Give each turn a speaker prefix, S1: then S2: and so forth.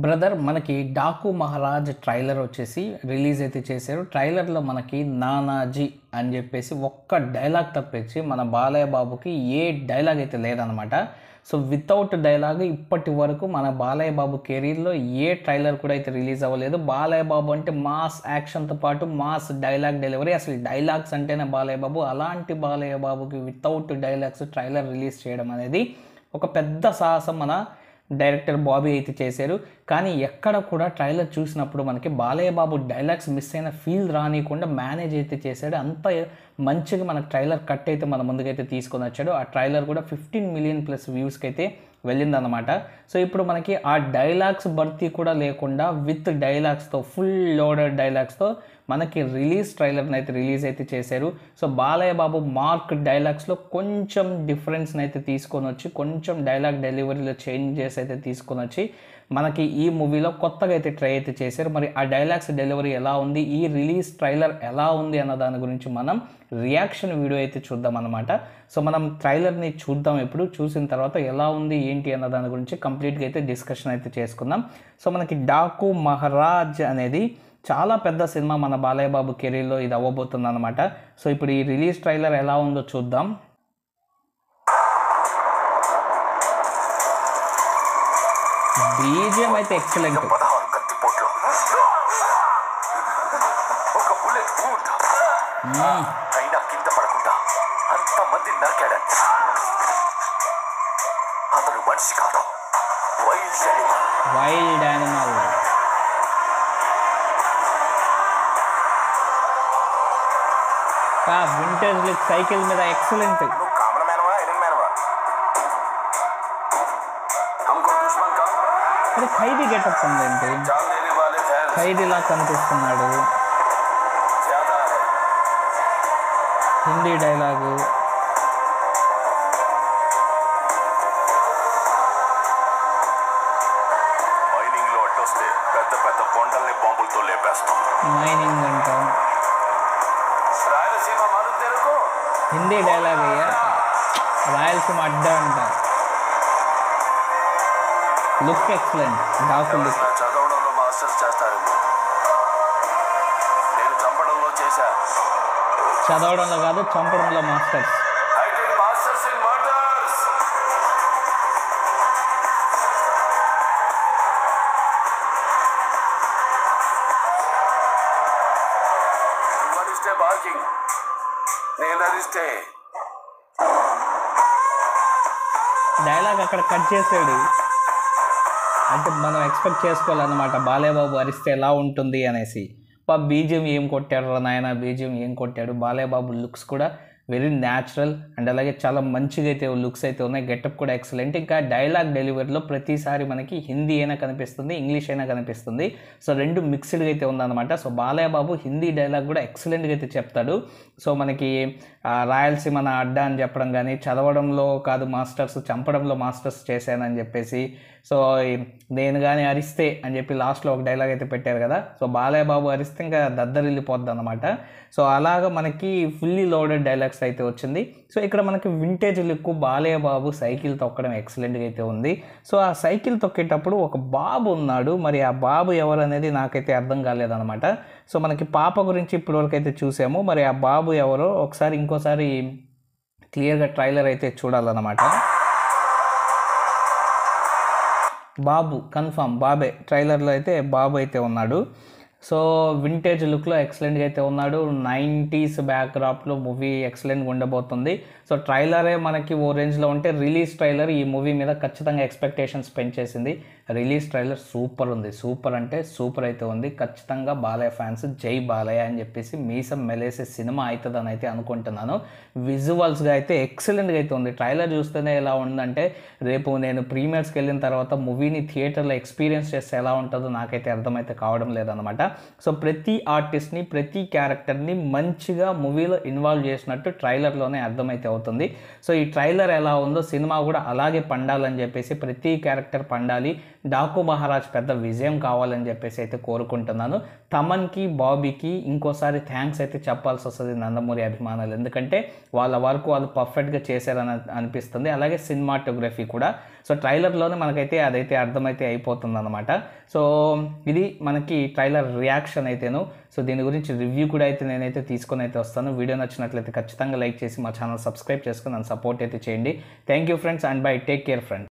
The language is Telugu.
S1: బ్రదర్ మనకి 'డాకు మహారాజ్' ట్రైలర్ వచ్చేసి రిలీజ్ అయితే చేశారు. ట్రైలర్‌లో మనకి 'నానాజీ' అని చెప్పేసి ఒక్క డైలాగ్ తప్పించి మన బాలయ్య బాబుకి ఏ డైలాగ్ అయితే లేదనమాట. సో వితౌట్ డైలాగ్ ఇప్పటి వరకు మన బాలయ్య బాబు కెరీర్‌లో ఏ ట్రైలర్ కూడా అయితే రిలీజ్ అవ్వలేదు. బాలయ్య బాబు అంటే మాస్ యాక్షన్‌తో పాటు మాస్ డైలాగ్ డెలివరీ. అసలు డైలాగ్స్ అంటేనే బాలయ్య బాబు. అలాంటి బాలయ్య బాబుకి వితౌట్ డైలాగ్స్ ట్రైలర్ రిలీజ్ చేయడం అనేది ఒక పెద్ద సాహసం మన డైరెక్టర్ బాబీ అయితే చేశారు. కానీ ఎక్కడ కూడా ట్రైలర్ చూసినప్పుడు మనకి బాలయ్య బాబు డైలాగ్స్ మిస్ అయిన ఫీల్ రానియకుండా మేనేజ్ అయితే చేశాడు. అంత మంచిగా మనకు ట్రైలర్ కట్ అయితే మన ముందుకైతే తీసుకొని వచ్చాడు. ఆ ట్రైలర్ కూడా 15 మిలియన్ ప్లస్ వ్యూస్కి అయితే వెళ్ళిందనమాట. సో ఇప్పుడు మనకి ఆ డైలాగ్స్ భర్తీ కూడా లేకుండా విత్ డైలాగ్స్తో ఫుల్ లోడెడ్ డైలాగ్స్తో మనకి ట్రైలర్ని అయితే రిలీజ్ అయితే చేశారు. సో బాలయ్య బాబు మార్క్ డైలాగ్స్లో కొంచెం డిఫరెన్స్ని అయితే తీసుకొని వచ్చి కొంచెం డైలాగ్ డెలివరీలో చేంజెస్ అయితే తీసుకొని వచ్చి మనకి ఈ మూవీలో కొత్తగా అయితే ట్రై అయితే చేశారు. మరి ఆ డైలాగ్స్ డెలివరీ ఎలా ఉంది, ఈ ట్రైలర్ ఎలా ఉంది అన్న దాని గురించి మనం రియాక్షన్ వీడియో అయితే చూద్దాం అన్నమాట. సో మనం ట్రైలర్ని చూద్దాం. ఇప్పుడు చూసిన తర్వాత ఎలా ఉంది ఏంటి అన్న దాని గురించి కంప్లీట్గా అయితే డిస్కషన్ అయితే చేసుకుందాం. సో మనకి 'డాకు మహారాజ్' అనేది చాలా పెద్ద సినిమా మన బాలయ్య బాబు కెరీర్లో ఇది అవ్వబోతుంది అనమాట. సో ఇప్పుడు ఈ ట్రైలర్ ఎలా ఉందో చూద్దాం. బీజిఎం అయితే excellent. Wild animal. Vintage look cycle మీద ఎక్సలెంట్. అది ఖైదీ గెటప్ ఉందండి. ఖైదీలా కనిపిస్తున్నాడు. హిందీ డైలాగు. మైనింగ్ అంట. హిందీ డైలాగ్ అయ్యా. రాయలసీమ అడ్డా అంట. Look excellent. డాకు లుక్.
S2: చదవడంలో మాస్టర్స్ చేస్తారు. నేను చంపడంలో చేశా.
S1: చదవడంలో కాదు, చంపడంలో మాస్టర్స్.
S2: Masters in murders. నువ్వు అరిస్తే బార్కింగ్, నేను అరిస్తే
S1: డైలాగ్ అక్కడ కట్ చేసాడు. అంటే మనం ఎక్స్పెక్ట్ చేసుకోవాలన్నమాట బాలయ్య బాబు అరిస్తే ఎలా ఉంటుంది అనేసి. బీజిఎం ఏం కొట్టాడు రా నాయన, బీజిఎం ఏం కొట్టాడు. బాలయ్య బాబు లుక్స్ కూడా వెరీ న్యాచురల్ అండ్ అలాగే చాలా మంచిగా అయితే లుక్స్ అయితే ఉన్నాయి. గెటప్ కూడా ఎక్సలెంట్. ఇంకా డైలాగ్ డెలివరీలో ప్రతిసారి మనకి హిందీ అయినా కనిపిస్తుంది, ఇంగ్లీష్ అయినా కనిపిస్తుంది. సో రెండు మిక్స్డ్గా అయితే ఉందన్నమాట. సో బాలయ్య బాబు హిందీ డైలాగ్ కూడా ఎక్సలెంట్గా అయితే చెప్తాడు. సో మనకి రాయలసీమ నా అడ్డా అని చెప్పడం కానీ, చదవడంలో కాదు మాస్టర్స్, చంపడంలో మాస్టర్స్ చేశానని చెప్పేసి, సో నేను కానీ అరిస్తే అని చెప్పి లాస్ట్లో ఒక డైలాగ్ అయితే పెట్టారు కదా. సో బాలయ్య బాబు అరిస్తే ఇంకా దద్దరిల్లిపోద్ది అనమాట. సో అలాగా మనకి ఫుల్లీ లోడెడ్ డైలాగ్స్ అయితే వచ్చింది. సో ఇక్కడ మనకి vintage look Balayya Babu cycle తొక్కడం ఎక్సలెంట్గా అయితే ఉంది. సో ఆ సైకిల్ తొక్కేటప్పుడు ఒక బాబు ఉన్నాడు. మరి ఆ బాబు ఎవరు అనేది నాకైతే అర్థం కాలేదన్నమాట. సో మనకి పాప గురించి ఇప్పటివరకు అయితే చూసాము. మరి ఆ బాబు ఎవరో ఒకసారి ఇంకోసారి క్లియర్గా ట్రైలర్ అయితే చూడాలన్నమాట. బాబు కన్ఫామ్ బాబే. ట్రైలర్లో అయితే బాబు అయితే ఉన్నాడు. సో వింటేజ్ లుక్లో ఎక్సలెంట్గా అయితే ఉన్నాడు. 90s బ్యాక్డ్రాప్లో మూవీ ఎక్సలెంట్గా ఉండబోతుంది. సో ట్రైలరే మనకి ఓ రేంజ్లో ఉంటే ట్రైలర్ ఈ మూవీ మీద ఖచ్చితంగా ఎక్స్పెక్టేషన్స్ పెంచేసింది. ట్రైలర్ సూపర్ ఉంది. సూపర్ అంటే సూపర్ అయితే ఉంది. ఖచ్చితంగా బాలయ్య ఫ్యాన్స్ జై బాలయ్య అని చెప్పేసి మీసం మెలేసే సినిమా అవుతుందని అయితే అనుకుంటున్నాను. విజువల్స్గా అయితే ఎక్సలెంట్గా అయితే ఉంది. ట్రైలర్ చూస్తేనే ఎలా ఉందంటే రేపు నేను ప్రీమియర్స్కి వెళ్ళిన తర్వాత మూవీని థియేటర్లో ఎక్స్పీరియన్స్ చేస్తే ఎలా ఉంటుందో నాకైతే అర్థమైతే కావడం లేదనమాట. సో ప్రతి ఆర్టిస్ట్ని, ప్రతి క్యారెక్టర్ని మంచిగా మూవీలో ఇన్వాల్వ్ చేసినట్టు ట్రైలర్లోనే అర్థమైతే అవుతుంది. సో ఈ ట్రైలర్ ఎలా ఉందో సినిమా కూడా అలాగే పండాలని చెప్పేసి ప్రతి క్యారెక్టర్ పండాలి, డాకు మహారాజ్ పెద్ద విజయం కావాలని చెప్పేసి అయితే కోరుకుంటున్నాను. తమన్కి బాబీకి ఇంకోసారి థ్యాంక్స్ అయితే చెప్పాల్సి వస్తుంది నందమూరి అభిమానులు, ఎందుకంటే వాళ్ళ వరకు వాళ్ళు పర్ఫెక్ట్గా చేశారని అనిపిస్తుంది. అలాగే సినిమాటోగ్రఫీ కూడా. సో ట్రైలర్లోనే మనకైతే అదైతే అర్థమైతే అయిపోతుంది అనమాట. సో ఇది మనకి ట్రైలర్ రియాక్షన్ అయితేను. సో దీని గురించి రివ్యూ కూడా అయితే నేనైతే తీసుకొని అయితే వస్తాను. వీడియో నచ్చినట్లయితే ఖచ్చితంగా లైక్ చేసి మా ఛానల్ సబ్స్క్రైబ్ చేసుకుని నన్ను సపోర్ట్ అయితే చేయండి. Thank you friends and by, take care friends.